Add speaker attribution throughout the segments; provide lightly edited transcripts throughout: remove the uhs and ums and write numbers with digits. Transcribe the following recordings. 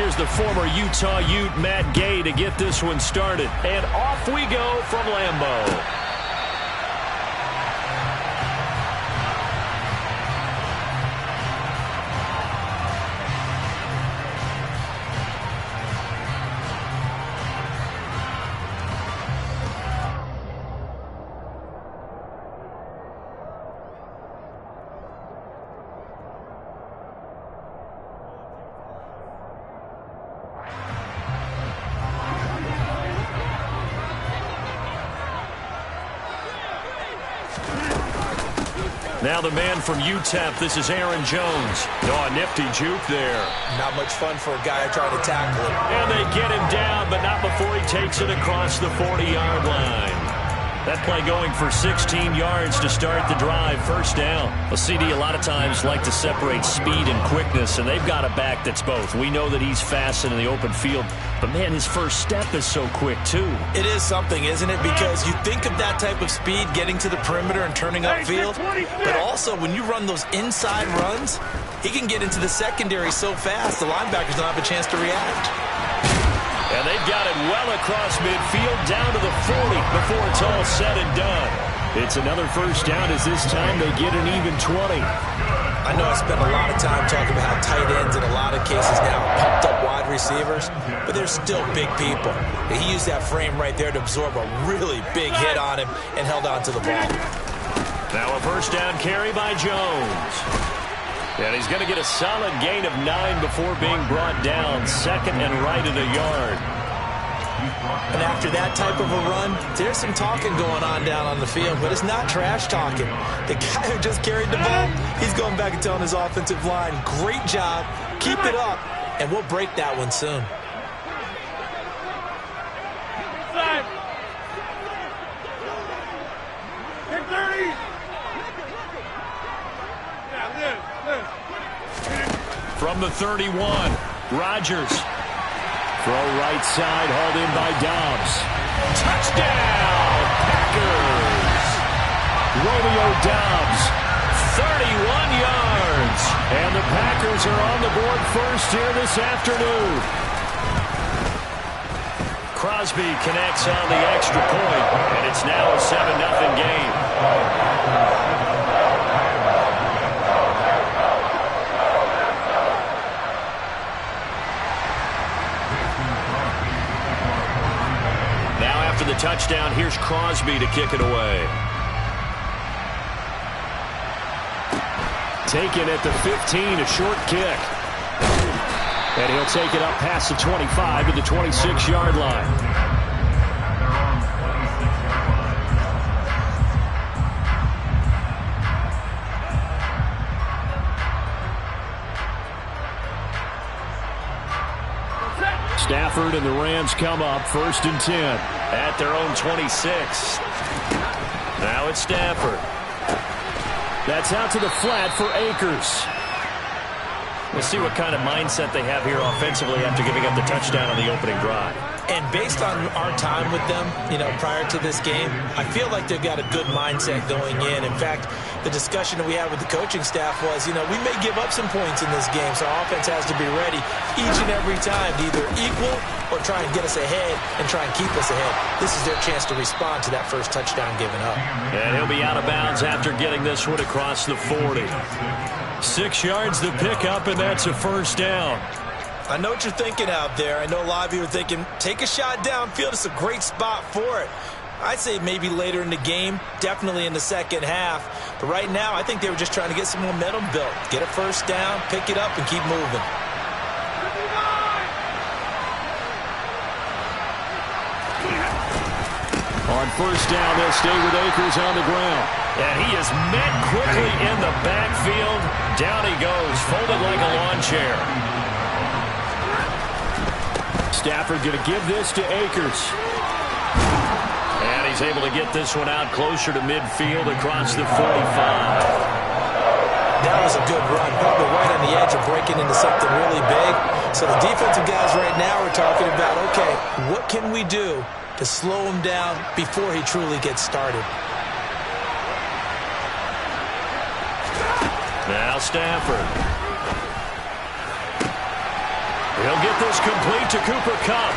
Speaker 1: Here's the former Utah Ute, Matt Gay, to get this one started. And off we go from Lambeau. Now the man from UTEP, this is Aaron Jones. Oh, a nifty juke there.
Speaker 2: Not much fun for a guy trying to tackle him.
Speaker 1: And they get him down, but not before he takes it across the 40-yard line. That play going for 16 yards to start the drive. First down. Well, CD a lot of times like to separate speed and quickness, and they've got a back that's both. We know that he's fast in the open field, but, man, his first step is so quick, too.
Speaker 2: It is something, isn't it? Because you think of that type of speed getting to the perimeter and turning upfield, but also when you run those inside runs, he can get into the secondary so fast the linebackers don't have a chance to react.
Speaker 1: And they've got it well across midfield, down to the 40 before it's all said and done. It's another first down as this time they get an even 20.
Speaker 2: I know I spent a lot of time talking about how tight ends in a lot of cases now pumped up wide receivers, but they're still big people. He used that frame right there to absorb a really big hit on him and held on to the ball.
Speaker 1: Now a first down carry by Jones. And he's going to get a solid gain of 9 before being brought down. Second and right at a yard.
Speaker 2: And after that type of a run, there's some talking going on down on the field, but it's not trash talking. The guy who just carried the ball, he's going back and telling his offensive line, great job, keep it up, and we'll break that one soon.
Speaker 1: From the 31, Rodgers. Throw right side, hauled in by Dobbs. Touchdown, Packers! Romeo Dobbs, 31 yards. And the Packers are on the board first here this afternoon. Crosby connects on the extra point, and it's now a 7-0 game. After the touchdown, here's Crosby to kick it away. Taken at the 15, a short kick. And he'll take it up past the 25 to the 26-yard line. Stafford and the Rams come up 1st and 10 at their own 26. Now it's Stafford. That's out to the flat for Akers. We'll see what kind of mindset they have here offensively after giving up the touchdown on the opening drive.
Speaker 2: And based on our time with them, prior to this game, I feel like they've got a good mindset going in. In fact, the discussion that we had with the coaching staff was, we may give up some points in this game, so our offense has to be ready each and every time to either equal or try and get us ahead and try and keep us ahead. This is their chance to respond to that first touchdown given up.
Speaker 1: And he'll be out of bounds after getting this one across the 40. 6 yards the pickup, and that's a first down.
Speaker 2: I know what you're thinking out there. I know a lot of you are thinking, take a shot downfield. It's a great spot for it. I'd say maybe later in the game, definitely in the second half. But right now, I think they were just trying to get some momentum built. Get a first down, pick it up, and keep moving.
Speaker 1: On first down, they'll stay with Akers on the ground. And he is met quickly in the backfield. Down he goes, folded like a lawn chair. Stafford going to give this to Akers. And he's able to get this one out closer to midfield across the 45.
Speaker 2: That was a good run, probably right on the edge of breaking into something really big. So the defensive guys right now are talking about, okay, what can we do to slow him down before he truly gets started? Now
Speaker 1: Stafford. He'll get this complete to Cooper Kupp.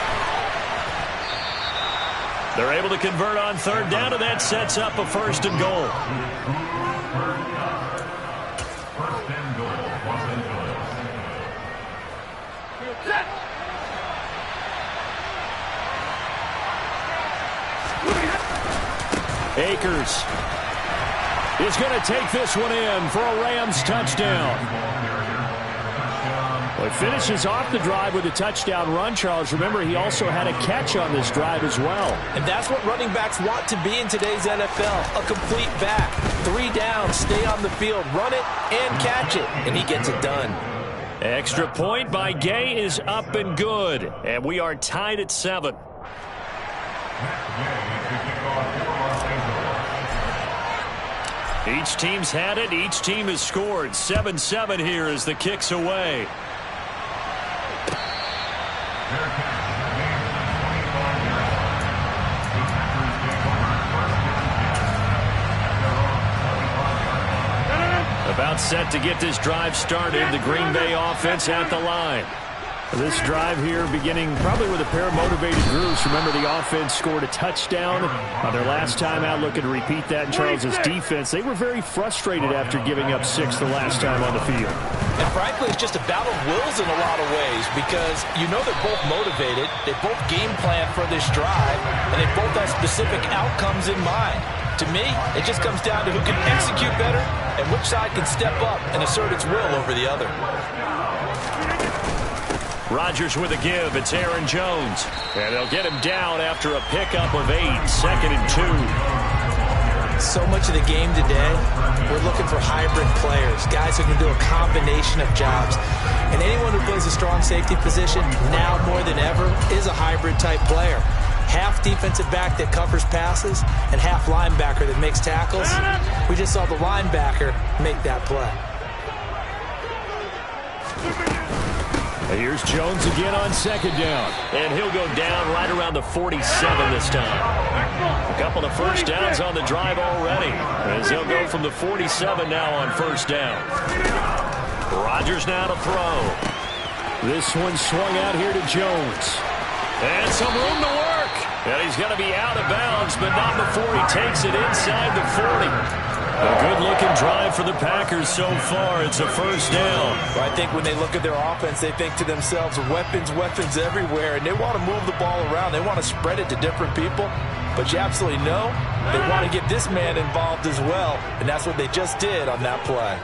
Speaker 1: They're able to convert on third down, and that sets up a 1st and goal. Akers is going to take this one in for a Rams touchdown. Well, he finishes off the drive with a touchdown run, Charles. Remember, he also had a catch on this drive as well.
Speaker 2: And that's what running backs want to be in today's NFL, a complete back. 3 downs, stay on the field, run it, and catch it, and he gets it done.
Speaker 1: Extra point by Gay is up and good, and we are tied at 7. Each team's had it. Each team has scored. 7-7 here as the kick's away. About set to get this drive started. The Green Bay offense at the line. This drive here beginning probably with a pair of motivated groups. Remember, the offense scored a touchdown on their last time out. Looking to repeat that in Charles's defense. They were very frustrated after giving up 6 the last time on the field.
Speaker 2: And frankly, it's just a battle of wills in a lot of ways because you know they're both motivated. They both game plan for this drive, and they both have specific outcomes in mind. To me, it just comes down to who can execute better and which side can step up and assert its will over the other.
Speaker 1: Rodgers with a give. It's Aaron Jones. And they'll get him down after a pickup of 8. 2nd and 2.
Speaker 2: So much of the game today, we're looking for hybrid players, guys who can do a combination of jobs. And anyone who plays a strong safety position, now more than ever, is a hybrid type player. Half defensive back that covers passes and half linebacker that makes tackles. We just saw the linebacker make that play.
Speaker 1: Here's Jones again on 2nd down. And he'll go down right around the 47 this time. A couple of first downs on the drive already, as he'll go from the 47 now on 1st down. Rodgers now to throw. This one swung out here to Jones. And some room to work. And he's going to be out of bounds, but not before he takes it inside the 40. A good-looking drive for the Packers so far. It's a 1st down.
Speaker 2: Well, I think when they look at their offense, they think to themselves, weapons, weapons everywhere, and they want to move the ball around. They want to spread it to different people, but you absolutely know they want to get this man involved as well, and that's what they just did on that play.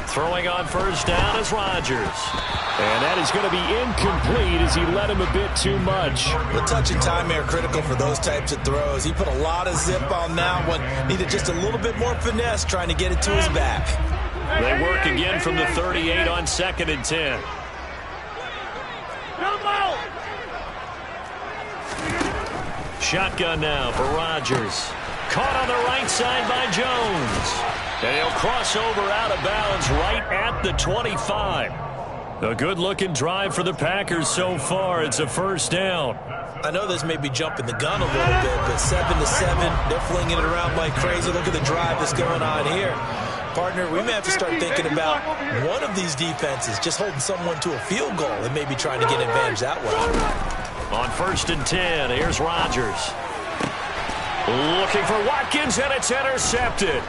Speaker 1: Throwing on 1st down is Rodgers. And that is going to be incomplete as he led him a bit too much.
Speaker 2: The touch and time are critical for those types of throws. He put a lot of zip on that one. Needed just a little bit more finesse trying to get it to his back.
Speaker 1: They work again from the 38 on 2nd and 10. Shotgun now for Rodgers. Caught on the right side by Jones. And he'll cross over out of bounds right at the 25. A good-looking drive for the Packers so far. It's a 1st down.
Speaker 2: I know this may be jumping the gun a little bit, but 7-7, they're flinging it around like crazy. Look at the drive that's going on here. Partner, we may have to start thinking about one of these defenses just holding someone to a field goal and maybe trying to get an advantage that way.
Speaker 1: On 1st and 10, here's Rodgers. Looking for Watkins, and it's intercepted.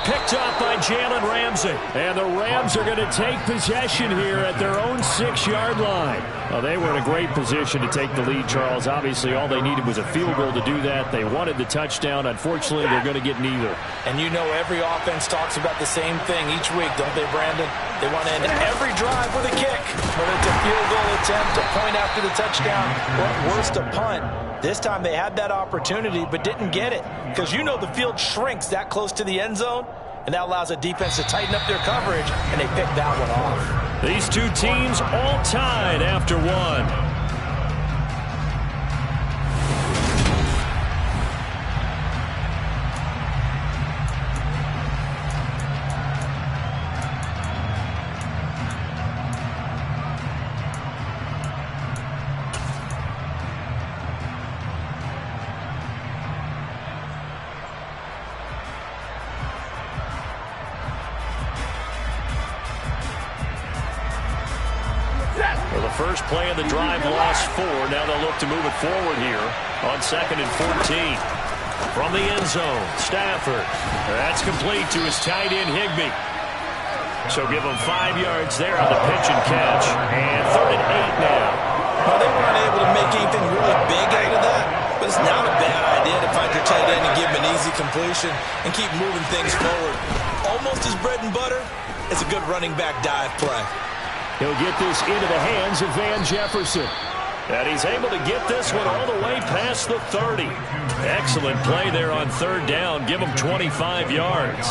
Speaker 1: Picked up by Jalen Ramsey. And the Rams are going to take possession here at their own 6-yard line. Well, they were in a great position to take the lead, Charles. Obviously, all they needed was a field goal to do that. They wanted the touchdown. Unfortunately, they're going to get neither.
Speaker 2: And you know every offense talks about the same thing each week, don't they, Brandon? They want to end every drive with a kick. Whether it's a field goal attempt, a point after the touchdown, or worst, a punt. This time they had that opportunity but didn't get it because you know the field shrinks that close to the end zone, and that allows a defense to tighten up their coverage, and they picked that one off.
Speaker 1: These two teams all tied after one. first play of the drive lost 4. Now they'll look to move it forward here on 2nd and 14. From the end zone, Stafford. That's complete to his tight end, Higbee. So give him 5 yards there on the pitch and catch. And 3rd and 8 now.
Speaker 2: Well, they weren't able to make anything really big out of that, but it's not a bad idea to find your tight end and give him an easy completion and keep moving things forward. Almost his bread and butter. It's a good running back dive play.
Speaker 1: He'll get this into the hands of Van Jefferson. And he's able to get this one all the way past the 30. Excellent play there on 3rd down. Give him 25 yards.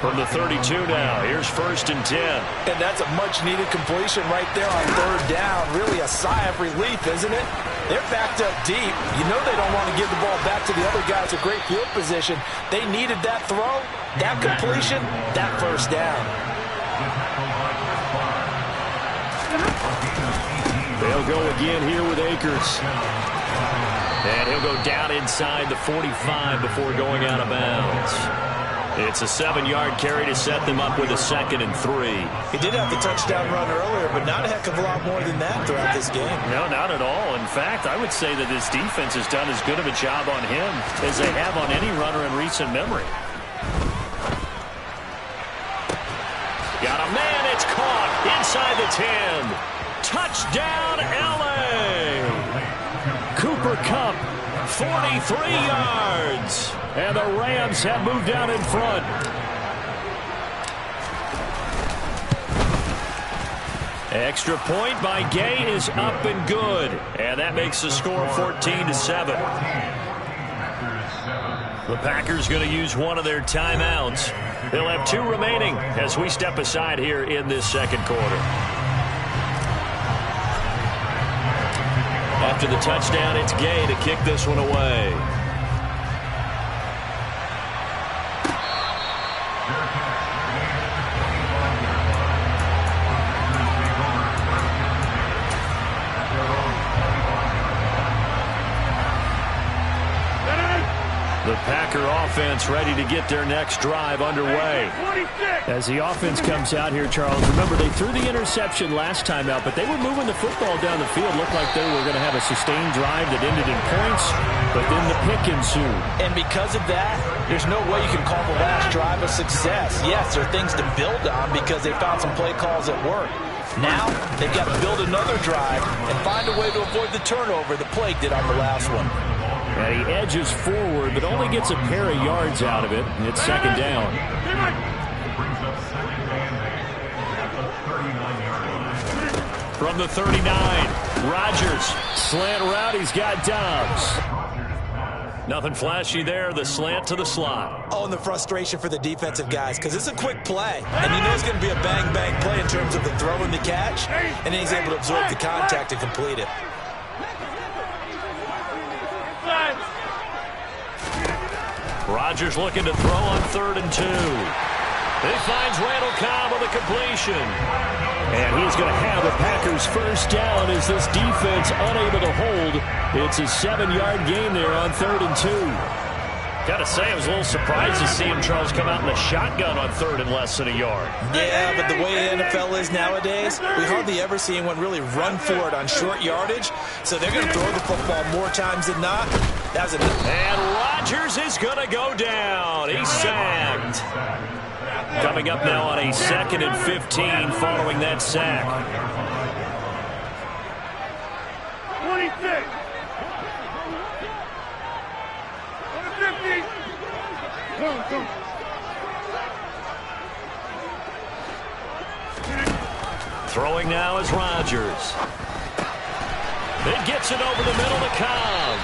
Speaker 1: From the 32 now, here's 1st and 10.
Speaker 2: And that's a much-needed completion right there on 3rd down. Really a sigh of relief, isn't it? They're backed up deep. You know they don't want to give the ball back to the other guys with great field position. They needed that throw, that completion, that 1st down.
Speaker 1: They'll go again here with Akers. And he'll go down inside the 45 before going out of bounds. It's a 7-yard carry to set them up with a 2nd and 3.
Speaker 2: He did have the touchdown run earlier, but not a heck of a lot more than that throughout this game.
Speaker 1: No, not at all. In fact, I would say that this defense has done as good of a job on him as they have on any runner in recent memory. Got a man, it's caught inside the 10. Touchdown, L.A. Cooper Kupp, 43 yards. And the Rams have moved down in front. Extra point by Gay is up and good. And that makes the score 14-7. The Packers going to use one of their timeouts. They'll have 2 remaining as we step aside here in this 2nd quarter. After the touchdown, it's Gay to kick this one away. The Packer offense ready to get their next drive underway. As the offense comes out here, Charles, remember they threw the interception last time out, but they were moving the football down the field. Looked like they were going to have a sustained drive that ended in points, but then the pick ensued.
Speaker 2: And because of that, there's no way you can call the last drive a success. Yes, there are things to build on because they found some play calls at work. Now, they've got to build another drive and find a way to avoid the turnover the Plague did on the last one.
Speaker 1: And he edges forward, but only gets a pair of yards out of it. And it's 2nd down. From the 39, Rodgers. Slant route, he's got Dobbs. Nothing flashy there, the slant to the slot.
Speaker 2: Oh, and the frustration for the defensive guys, because it's a quick play. And you know it's going to be a bang-bang play in terms of the throw and the catch. And then he's able to absorb the contact and complete it.
Speaker 1: Rodgers looking to throw on 3rd and 2. He finds Randall Cobb with a completion. And he's going to have the Packers' 1st down as this defense unable to hold. It's a 7-yard gain there on 3rd and 2. Got to say, I was a little surprised to see him, Charles, come out in a shotgun on 3rd and less than a yard.
Speaker 2: Yeah, but the way the NFL is nowadays, we hardly ever see anyone really run for it on short yardage. So they're going to throw the football more times than not.
Speaker 1: And Rodgers is going to go down. He's sacked. Coming up now on a 2nd and 15 following that sack.
Speaker 3: 26. 50.
Speaker 1: Throwing now is Rodgers. It gets it over the middle to Cobb.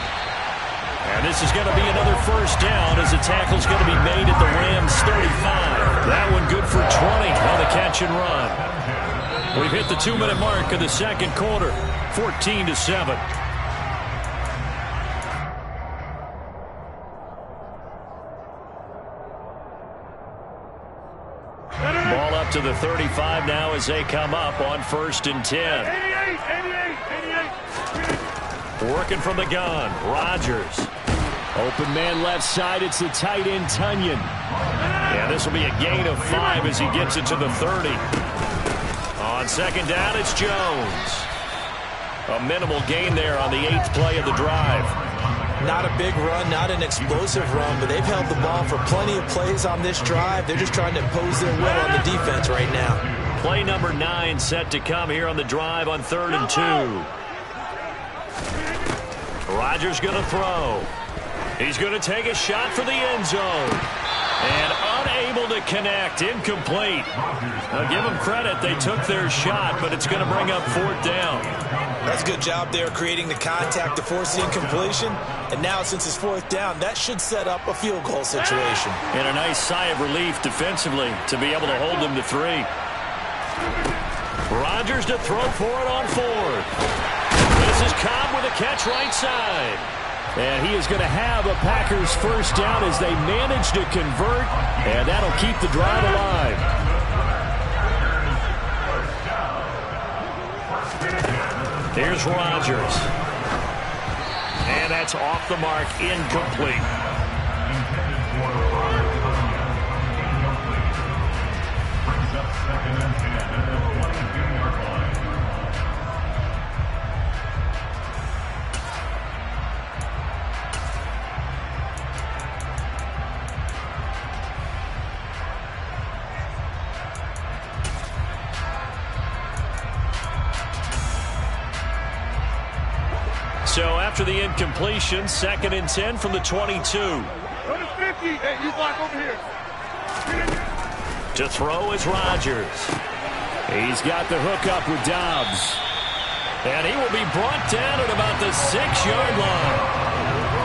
Speaker 1: And this is going to be another 1st down as the tackle's going to be made at the Rams 35. That one good for 20 on the catch and run. We've hit the 2-minute mark of the 2nd quarter, 14-7. Ball up to the 35 now as they come up on 1st and 10. 88. Working from the gun, Rodgers. Open man left side, it's the tight end, Tunyon. Yeah, this will be a gain of 5 as he gets it to the 30. On On second down, it's Jones. A minimal gain there on the 8th play of the drive.
Speaker 2: Not a big run, not an explosive run, but they've held the ball for plenty of plays on this drive. They're just trying to impose their will on the defense right now.
Speaker 1: Play number 9 set to come here on the drive on 3rd and 2. Rodgers going to throw. He's going to take a shot for the end zone. And unable to connect. Incomplete. Now give them credit. They took their shot, but it's going to bring up 4th down.
Speaker 2: That's a good job there creating the contact to force the incompletion. And now since it's 4th down, that should set up a field goal situation.
Speaker 1: And a nice sigh of relief defensively to be able to hold them to 3. Rodgers to throw for it on 4th. This is Cobb with a catch right side. And he is going to have a Packers first down as they manage to convert, and that'll keep the drive alive. Here's Rodgers. And that's off the mark, incomplete. So after the incompletion, 2nd and 10 from the 22.
Speaker 3: Go to 50. Hey, you block over here.
Speaker 1: To throw is Rodgers. He's got the hookup with Dobbs. And he will be brought down at about the 6-yard line.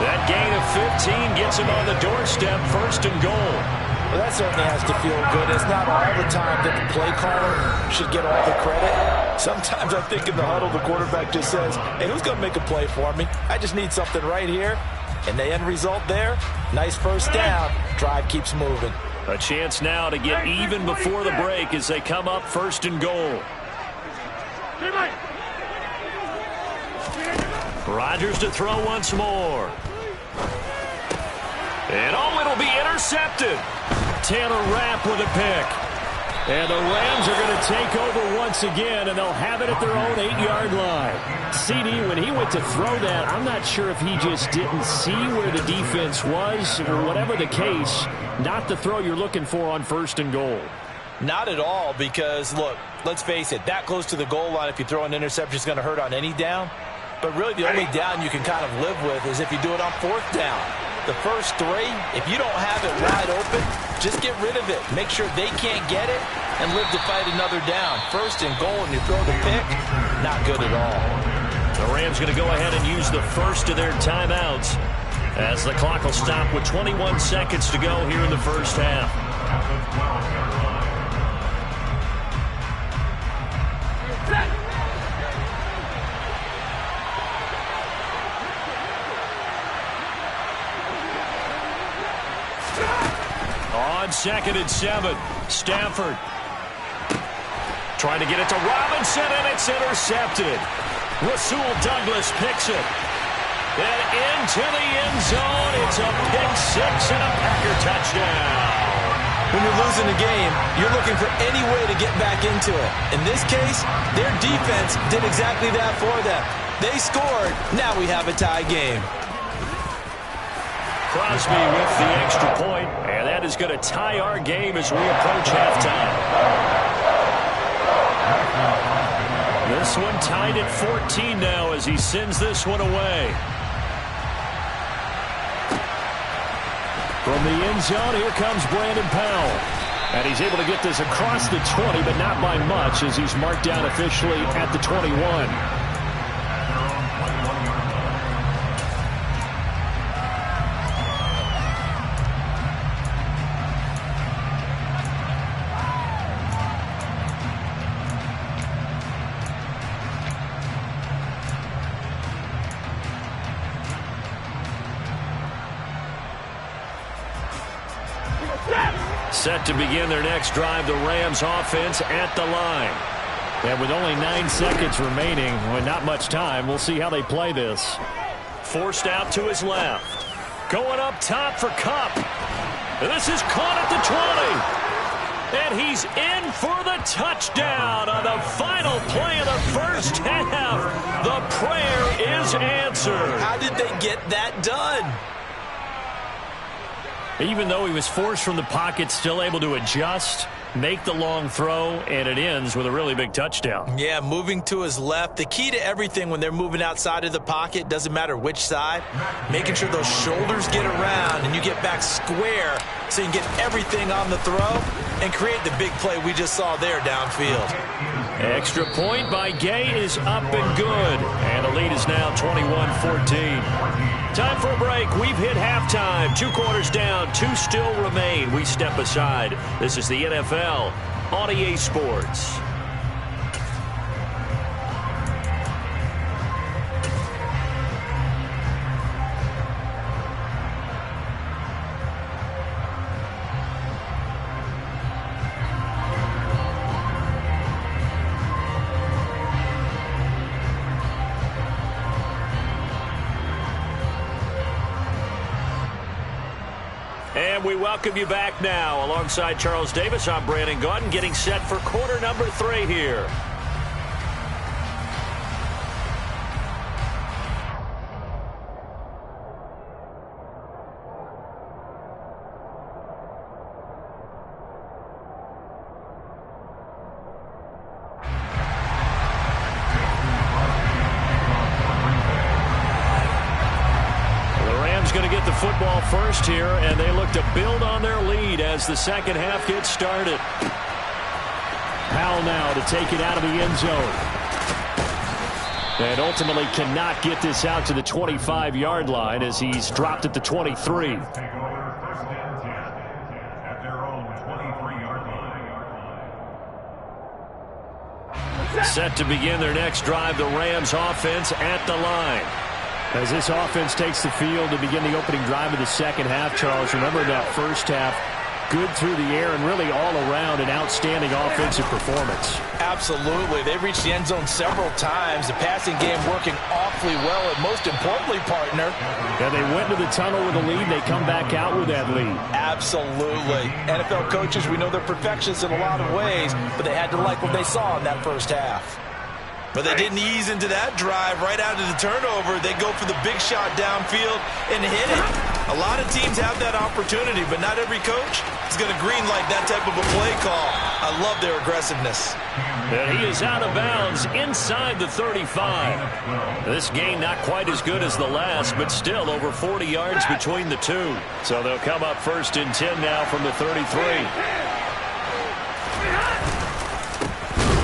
Speaker 1: That gain of 15 gets him on the doorstep, 1st and goal.
Speaker 2: Well, that certainly has to feel good. It's not all the time that the play caller should get all the credit. Sometimes I think in the huddle, the quarterback just says, hey, who's going to make a play for me? I just need something right here. And the end result there, nice first down. Drive keeps moving.
Speaker 1: A chance now to get even before the break as they come up 1st and goal. Rodgers to throw once more. And it'll be intercepted. Taylor Rapp with a pick. And the Rams are going to take over once again, and they'll have it at their own 8-yard line. CD, when he went to throw that, I'm not sure if he just didn't see where the defense was, or whatever the case, not the throw you're looking for on 1st and goal.
Speaker 2: Not at all, because, look, let's face it, that close to the goal line, if you throw an interception, is going to hurt on any down. But really, the only down you can kind of live with is if you do it on 4th down. The first 3, if you don't have it wide open, just get rid of it. Make sure they can't get it and live to fight another down. 1st and goal, and you throw the pick, not good at all.
Speaker 1: The Rams going to go ahead and use the first of their timeouts as the clock will stop with 21 seconds to go here in the first half. On 2nd and 7, Stafford trying to get it to Robinson, and it's intercepted. Rasul Douglas picks it. And into the end zone, it's a pick 6 and a Packer touchdown.
Speaker 2: When you're losing a game, you're looking for any way to get back into it. In this case, their defense did exactly that for them. They scored. Now we have a tie game.
Speaker 1: Crosby with the extra point, and that is going to tie our game as we approach halftime. This one tied at 14 now as he sends this one away. From the end zone, here comes Brandon Powell. And he's able to get this across the 20, but not by much as he's marked down officially at the 21. Set to begin their next drive, the Rams offense at the line. And with only 9 seconds remaining, with not much time, we'll see how they play this. Forced out to his left. Going up top for Kupp. This is caught at the 20. And he's in for the touchdown on the final play of the first half. The prayer is answered.
Speaker 2: How did they get that done?
Speaker 1: Even though he was forced from the pocket, still able to adjust, make the long throw, and it ends with a really big touchdown.
Speaker 2: Yeah, moving to his left. The key to everything when they're moving outside of the pocket, doesn't matter which side, making sure those shoulders get around and you get back square so you can get everything on the throw and create the big play we just saw there downfield.
Speaker 1: Extra point by Gay is up and good. And the lead is now 21-14. Time for a break. We've hit halftime. 2 quarters down. 2 still remain. We step aside. This is the NFL on EA Sports. And we welcome you back now. Alongside Charles Davis, I'm Brandon Gaudin, getting set for quarter number 3 here. Going to get the football first here, and they look to build on their lead as the second half gets started. Powell now to take it out of the end zone. And ultimately cannot get this out to the 25-yard line as he's dropped at the 23. Set to begin their next drive, the Rams offense at the line. As this offense takes the field to begin the opening drive of the second half, Charles, remember that first half, good through the air and really all around an outstanding offensive performance.
Speaker 2: Absolutely. They reached the end zone several times. The passing game working awfully well, and most importantly, partner.
Speaker 1: Yeah, they went to the tunnel with a lead. They come back out with that lead.
Speaker 2: Absolutely. NFL coaches, we know they're perfectionists in a lot of ways, but they had to like what they saw in that first half. But they didn't ease into that drive right out of the turnover. They go for the big shot downfield and hit it. A lot of teams have that opportunity, but not every coach is going to greenlight that type of a play call. I love their aggressiveness.
Speaker 1: And he is out of bounds inside the 35. This game not quite as good as the last, but still over 40 yards between the two. So they'll come up 1st and 10 now from the 33.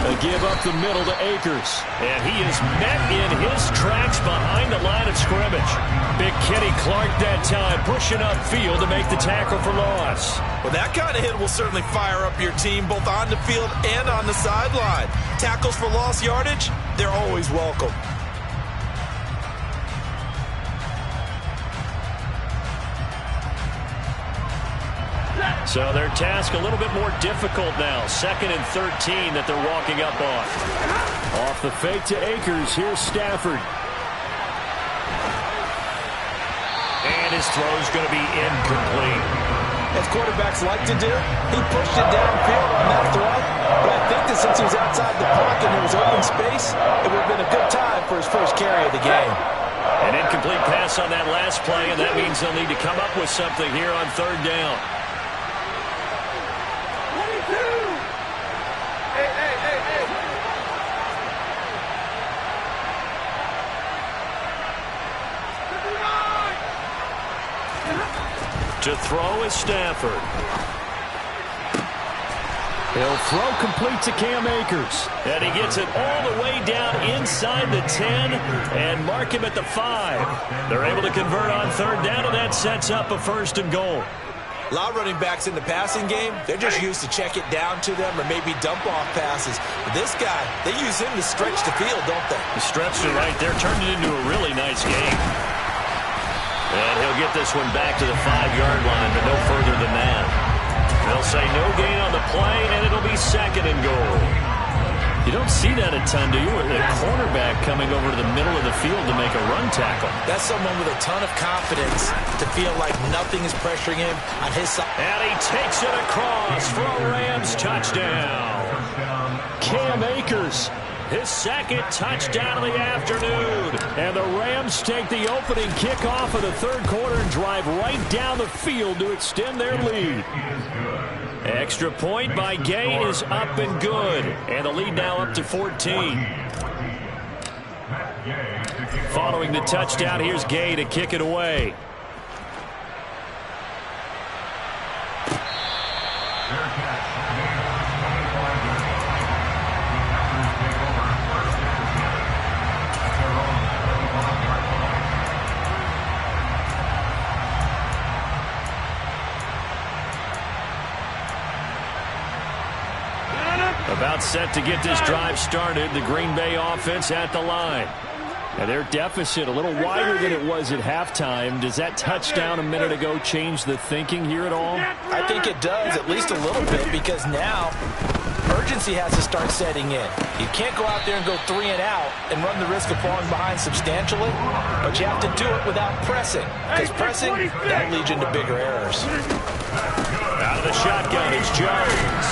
Speaker 1: A give up the middle to Akers. And he is met in his tracks behind the line of scrimmage. Big Kenny Clark that time pushing upfield to make the tackle for loss.
Speaker 2: Well, that kind of hit will certainly fire up your team both on the field and on the sideline. Tackles for lost yardage, they're always welcome.
Speaker 1: So their task a little bit more difficult now. 2nd and 13 that they're walking up on. Off the fake to Akers. Here's Stafford. And his throw's going to be incomplete.
Speaker 2: As quarterbacks like to do, he pushed it downfield on that throw. But I think that since he was outside the pocket and there was open space, it would have been a good time for his first carry of the game.
Speaker 1: An incomplete pass on that last play, and that means they'll need to come up with something here on 3rd down. To throw is Stafford. He'll throw complete to Cam Akers. And he gets it all the way down inside the 10 and mark him at the 5. They're able to convert on 3rd down, and that sets up a 1st and goal.
Speaker 2: A lot of running backs in the passing game, they're just used to check it down to them or maybe dump off passes. But this guy, they use him to stretch the field, don't they?
Speaker 1: He stretched it right there, turned it into a really nice game. And he'll get this one back to the 5-yard line, but no further than that. They'll say no gain on the play, and it'll be 2nd and goal. You don't see that a ton, do you? With a cornerback coming over to the middle of the field to make a run tackle.
Speaker 2: That's someone with a ton of confidence to feel like nothing is pressuring him on his side.
Speaker 1: And he takes it across for a Rams touchdown. Cam Akers, his second touchdown of the afternoon. And the Rams take the opening kickoff of the third quarter and drive right down the field to extend their lead. Extra point by Gain is up and good. And the lead now up to 14. Following the touchdown, here's Gay to kick it away. About set to get this drive started. The Green Bay offense at the line. And their deficit a little wider than it was at halftime. Does that touchdown a minute ago change the thinking here at all?
Speaker 2: I think it does, at least a little bit, because now urgency has to start setting in. You can't go out there and go 3 and out and run the risk of falling behind substantially, but you have to do it without pressing, because pressing, that leads into bigger errors.
Speaker 1: Out of the shotgun is Jones.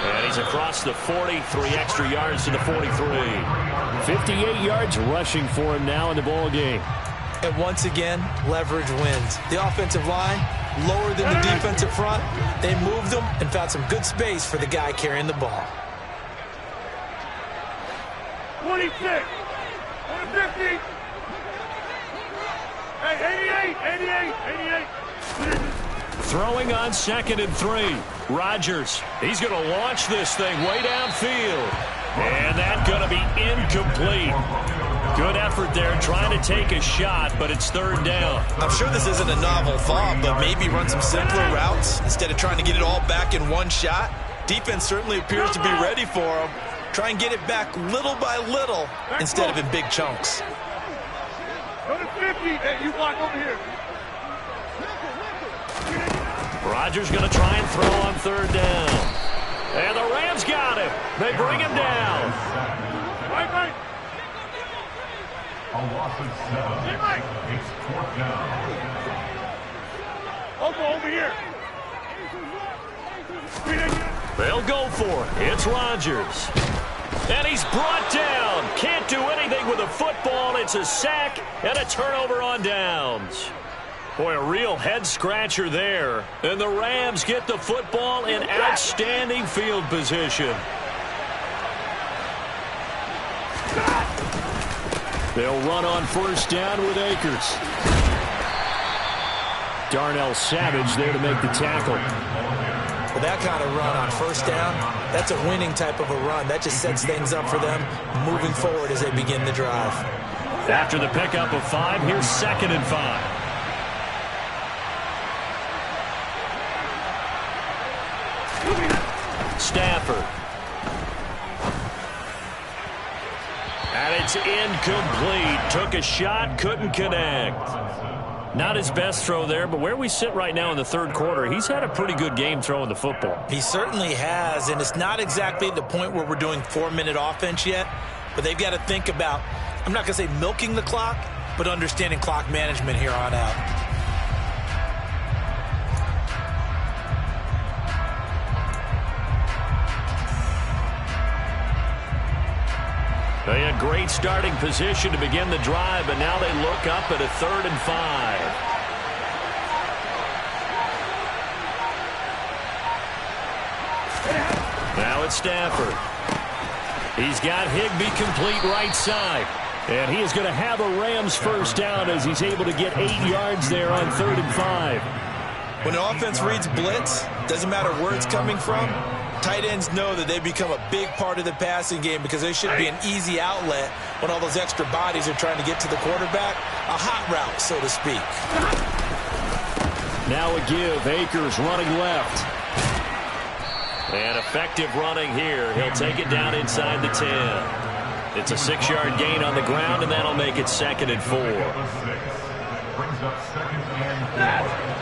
Speaker 1: And he's across the 40, 3 extra yards to the 43. 58 yards rushing for him now in the ball game.
Speaker 2: And once again, leverage wins. The offensive line, lower than the defensive front. They moved them and found some good space for the guy carrying the ball.
Speaker 3: 26, 150. Hey, 88.
Speaker 1: Throwing on 2nd and 3. Rodgers, he's going to launch this thing way downfield. And that's going to be incomplete. Good effort there trying to take a shot, but it's 3rd down.
Speaker 2: I'm sure this isn't a novel thought, but maybe run some simpler routes instead of trying to get it all back in one shot. Defense certainly appears to be ready for him. Try and get it back little by little instead of in big chunks.
Speaker 3: Go to 50. Hey, you block over here.
Speaker 1: Rodgers going to try and throw on 3rd down. And the Rams got him. They bring him down.
Speaker 3: Right.
Speaker 4: A loss of 7.
Speaker 3: Hey, Mike.
Speaker 4: It's 4th down.
Speaker 3: Over here.
Speaker 1: They'll go for it. It's Rodgers. And he's brought down. Can't do anything with a football. It's a sack and a turnover on downs. Boy, a real head-scratcher there. And the Rams get the football in outstanding field position. They'll run on 1st down with Akers. Darnell Savage there to make the tackle.
Speaker 2: Well, that kind of run on 1st down, that's a winning type of a run. That just sets things up for them moving forward as they begin the drive.
Speaker 1: After the pickup of 5, here's 2nd and 5. Stafford. And it's incomplete. Took a shot, couldn't connect. Not his best throw there, but where we sit right now in the 3rd quarter, he's had a pretty good game throwing the football.
Speaker 2: He certainly has, and it's not exactly the point where we're doing 4-minute offense yet, but they've got to think about, I'm not going to say milking the clock, but understanding clock management here on out.
Speaker 1: They had great starting position to begin the drive, but now they look up at a 3rd and 5. Now it's Stafford. He's got Higbee complete right side. And he is going to have a Rams 1st down as he's able to get 8 yards there on 3rd and 5.
Speaker 2: When an offense reads blitz, doesn't matter where it's coming from, tight ends know that they become a big part of the passing game because they should be an easy outlet when all those extra bodies are trying to get to the quarterback. A hot route, so to speak.
Speaker 1: Now a give. Akers running left. And effective running here. He'll take it down inside the 10. It's a 6-yard gain on the ground, and that'll make it 2nd and 4.
Speaker 4: Brings up 2nd and 4.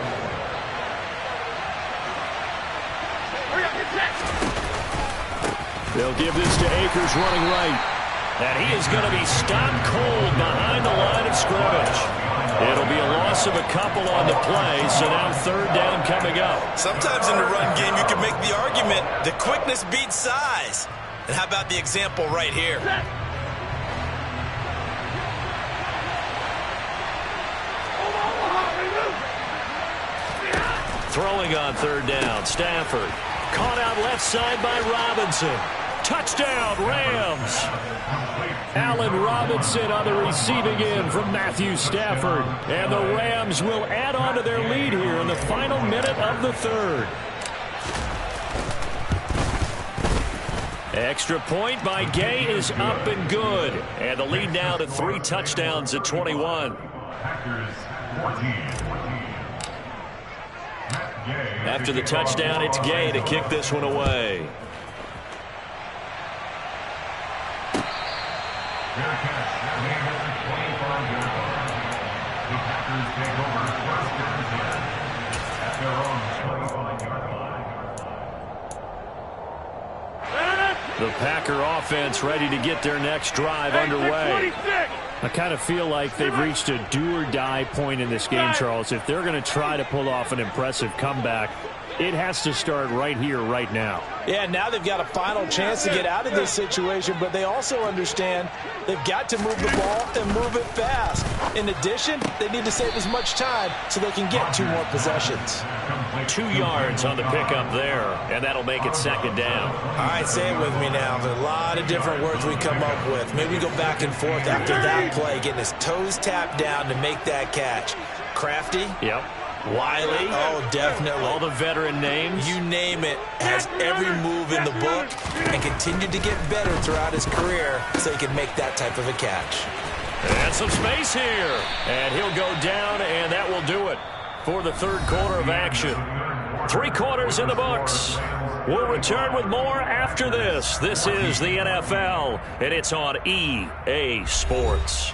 Speaker 1: They'll give this to Akers running right. And he is going to be stopped cold behind the line of scrimmage. It'll be a loss of a couple on the play, so now third down coming up.
Speaker 2: Sometimes in the run game, you can make the argument that quickness beats size. And how about the example right here?
Speaker 1: Throwing on third down, Stafford. Caught out left side by Robinson. Touchdown, Rams. Allen Robinson on the receiving end from Matthew Stafford. And the Rams will add on to their lead here in the final minute of the third. Extra point by Gay is up and good. And the lead now to 3 touchdowns at 21. After the touchdown, it's Gay to kick this one away. The Packer offense ready to get their next drive underway. I kind of feel like they've reached a do-or-die point in this game, Charles. If they're going to try to pull off an impressive comeback, it has to start right here, right now.
Speaker 2: Yeah, now they've got a final chance to get out of this situation, but they also understand they've got to move the ball and move it fast. In addition, they need to save as much time so they can get 2 more possessions.
Speaker 1: 2 yards on the pickup there, and that'll make it second down.
Speaker 2: All right, say it with me now. There's a lot of different words we come up with. Maybe we go back and forth after that play, getting his toes tapped down to make that catch. Crafty?
Speaker 1: Yep.
Speaker 2: Wiley? Oh, definitely.
Speaker 1: All the veteran names?
Speaker 2: You name it. Has every move in the book and continued to get better throughout his career so he can make that type of a catch.
Speaker 1: And some space here. And he'll go down, and that will do it for the third quarter of action. 3 quarters in the books. We'll return with more after this. This is the NFL, and it's on EA Sports.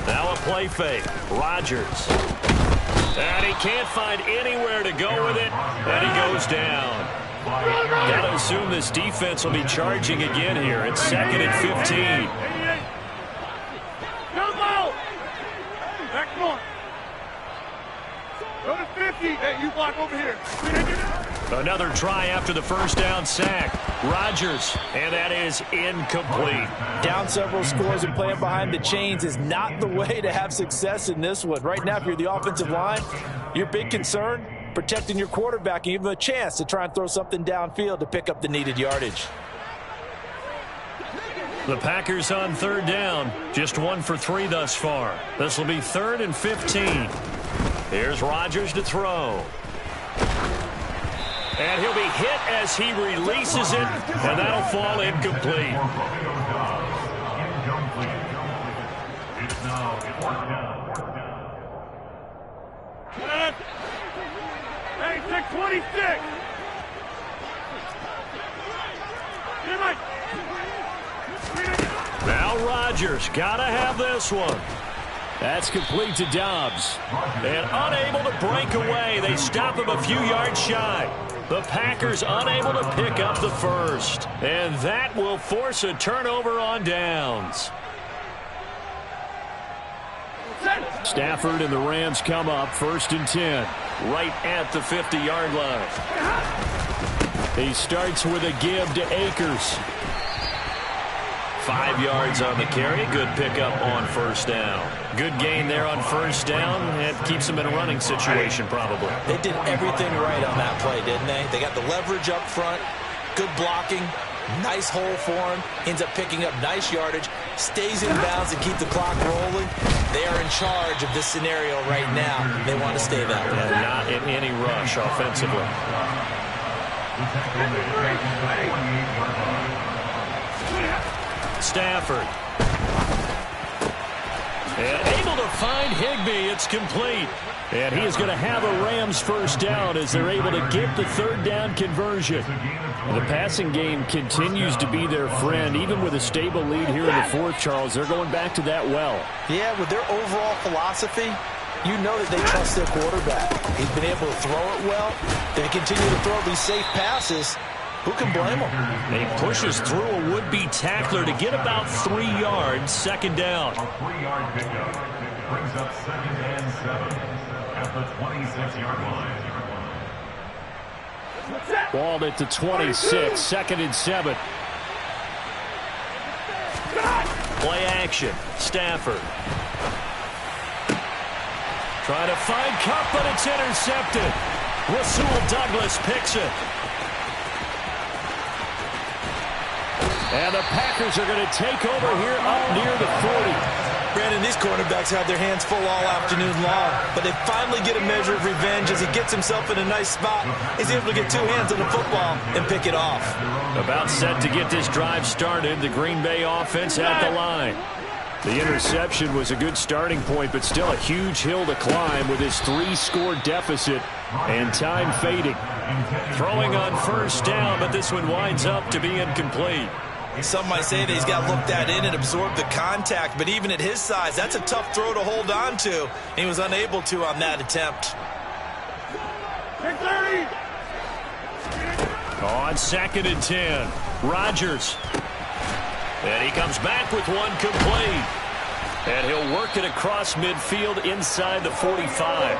Speaker 1: Now a play fake. Rodgers. And he can't find anywhere to go with it. And he goes down. Got to assume this defense will be charging again here. It's 2nd and 15.
Speaker 3: Go to 50. Hey, you block over here.
Speaker 1: Another try after the first down sack. Rodgers, and that is incomplete.
Speaker 2: Down several scores and playing behind the chains is not the way to have success in this one. Right now, if you're the offensive line, your big concern, protecting your quarterback and give him a chance to try and throw something downfield to pick up the needed yardage.
Speaker 1: The Packers on third down, just 1 for 3 thus far. This will be 3rd and 15. Here's Rodgers to throw. And he'll be hit as he releases it, and that'll fall incomplete.
Speaker 4: It's now 4th down.
Speaker 3: Hey, 626.
Speaker 1: Now Rodgers, gotta have this one. That's complete to Dobbs. And unable to break away. They stop him a few yards shy. The Packers unable to pick up the first. And that will force a turnover on downs. Stafford and the Rams come up 1st and 10. Right at the 50-yard line. He starts with a give to Akers. 5 yards on the carry. Good pickup on first down. Good gain there on first down. It keeps them in a running situation probably.
Speaker 2: They did everything right on that play, didn't they? They got the leverage up front, good blocking, nice hole for him, ends up picking up nice yardage, stays in bounds to keep the clock rolling. They are in charge of this scenario right now. They want to stay that way.
Speaker 1: And not in any rush offensively. Stafford. And able to find Higbee be. It's complete. And he is going to have a Rams first down as they're able to get the third down conversion. The passing game continues to be their friend. Even with a stable lead here in the fourth, Charles, they're going back to that well.
Speaker 2: Yeah, with their overall philosophy, you know that they trust their quarterback. He's been able to throw it well. They continue to throw these safe passes. Who can blame him?
Speaker 1: He pushes through a would-be tackler to get about 3 yards, second down.
Speaker 4: A 3-yard pickup brings up 2nd and 7 at the 26-yard line.
Speaker 1: Balled at the 26, 2nd and 7. Play action, Stafford. Trying to find Cup, but it's intercepted. Rasul Douglas picks it. And the Packers are going to take over here up near the 40.
Speaker 2: Brandon, these cornerbacks have their hands full all afternoon long, but they finally get a measure of revenge as he gets himself in a nice spot. He's able to get 2 hands on the football and pick it off.
Speaker 1: About set to get this drive started, the Green Bay offense at the line. The interception was a good starting point, but still a huge hill to climb with his 3-score deficit and time fading. Throwing on first down, but this one winds up to be incomplete.
Speaker 2: Some might say that he's got looked that in and absorbed the contact, but even at his size, that's a tough throw to hold on to. He was unable to on that attempt.
Speaker 1: On 2nd and 10, Rodgers. And he comes back with one complete. And he'll work it across midfield inside the 45.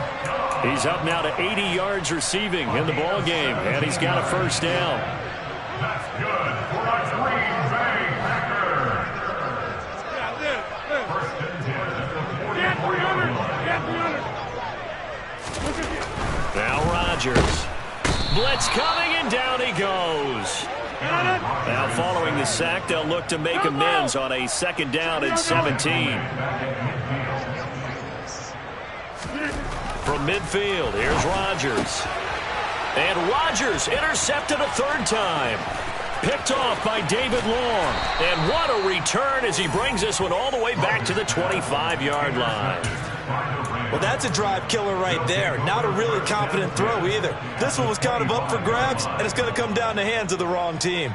Speaker 1: He's up now to 80 yards receiving in the ballgame, and he's got a first down.
Speaker 4: That's good for a Green Bay Packers. First and 10 at the 44-yard line.
Speaker 1: Now Rodgers. Blitz coming, and down he goes. Now following the sack, they'll look to make amends on a 2nd down and 17. From midfield, here's Rodgers. And Rodgers intercepted a 3rd time. Picked off by David Long. And what a return as he brings this one all the way back to the 25-yard line.
Speaker 2: Well, that's a drive killer right there. Not a really confident throw either. This one was kind of up for grabs, and it's going to come down the hands of the wrong team.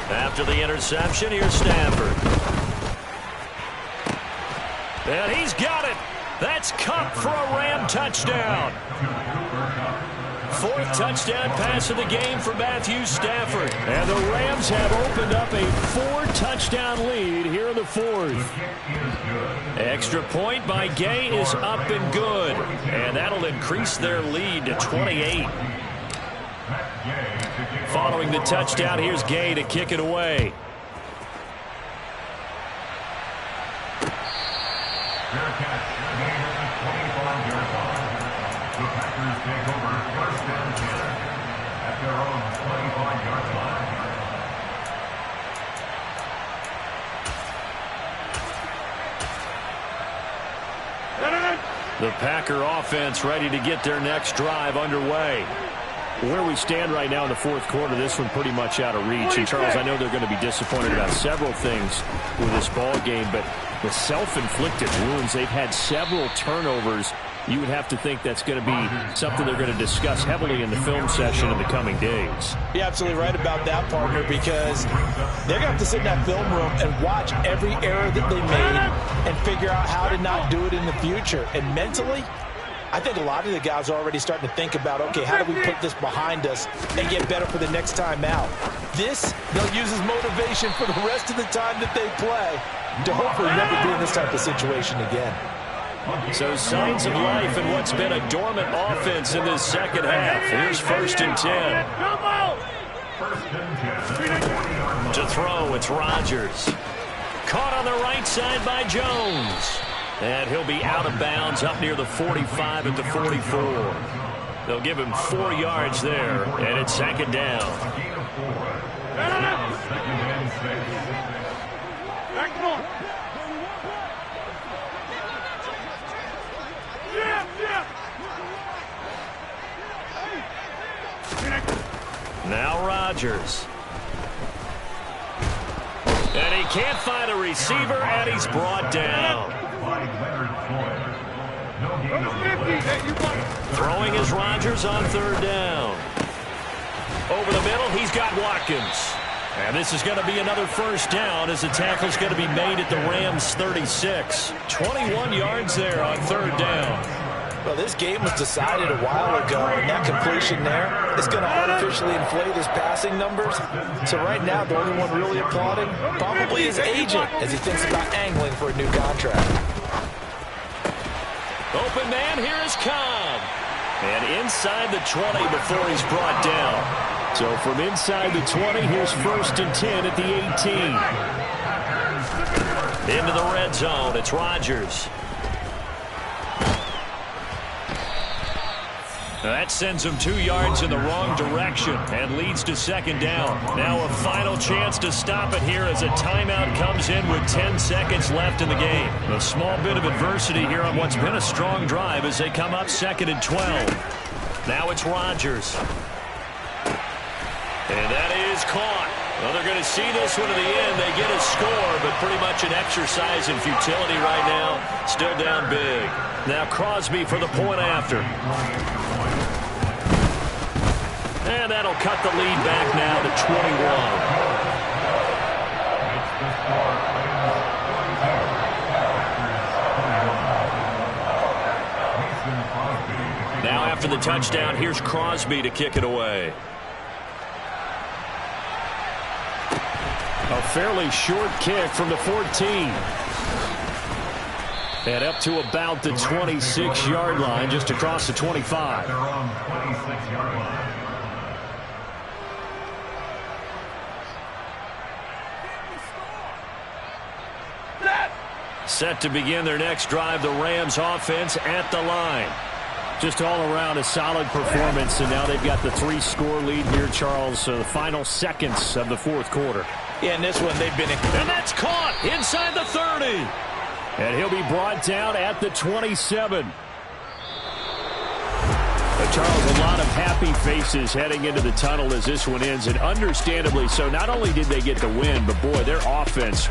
Speaker 1: After the interception, here's Stafford. And he's got it. That's Cup for a Ram touchdown. 4th touchdown pass of the game for Matthew Stafford. And the Rams have opened up a 4-touchdown lead here in the 4th. Extra point by Gay is up and good. And that'll increase their lead to 28. Following the touchdown, here's Gay to kick it away.
Speaker 4: Fair catch made at the 25-yard line. The Packers take over 1st and 10 at their own 25-yard line.
Speaker 1: The Packer offense ready to get their next drive underway. Where we stand right now in the 4th quarter, this one pretty much out of reach. And, Charles, I know they're going to be disappointed about several things with this ball game, but the self-inflicted wounds, they've had several turnovers. You would have to think that's going to be something they're going to discuss heavily in the film session in the coming days.
Speaker 2: You're absolutely right about that, partner, because they're going to have to sit in that film room and watch every error that they made and figure out how to not do it in the future. And mentally, I think a lot of the guys are already starting to think about, okay, how do we put this behind us and get better for the next time out? This, they'll use as motivation for the rest of the time that they play to hopefully never be in this type of situation again.
Speaker 1: So signs of life in what's been a dormant offense in this second half. Here's 1st and 10. To throw, it's Rodgers. Caught on the right side by Jones. And he'll be out of bounds up near the 45 at the 44. They'll give him 4 yards there, and it's 2nd down. Now Rodgers. And he can't find a receiver, and he's brought down. Throwing is Rodgers on third down. Over the middle, he's got Watkins. And this is going to be another first down as the tackle's going to be made at the Rams' 36. 21 yards there on third down.
Speaker 2: Well, this game was decided a while ago, and that completion there is going to artificially inflate his passing numbers. So right now, the only one really applauding probably his agent as he thinks about angling for a new contract.
Speaker 1: Open man, here is Cobb. And inside the 20 before he's brought down. So from inside the 20, here's 1st and 10 at the 18. Into the red zone, it's Rodgers. That sends him 2 yards in the wrong direction and leads to second down. Now a final chance to stop it here as a timeout comes in with 10 seconds left in the game. A small bit of adversity here on what's been a strong drive as they come up 2nd and 12. Now it's Rodgers. And that is caught. Well, they're going to see this one to the end. They get a score, but pretty much an exercise in futility right now. Still down big. Now Crosby for the point after. And that'll cut the lead back now to 21. Now after the touchdown, here's Crosby to kick it away. A fairly short kick from the 14. And up to about the 26-yard line, just across the 25.
Speaker 4: They're on 26-yard line.
Speaker 1: Set to begin their next drive, the Rams offense at the line. Just all around a solid performance, and now they've got the 3-score lead here, Charles. So the final seconds of the 4th quarter.
Speaker 2: Yeah, in this one, they've been...
Speaker 1: And that's caught inside the 30. And he'll be brought down at the 27. Charles, a lot of happy faces heading into the tunnel as this one ends, and understandably so. Not only did they get the win, but boy, their offense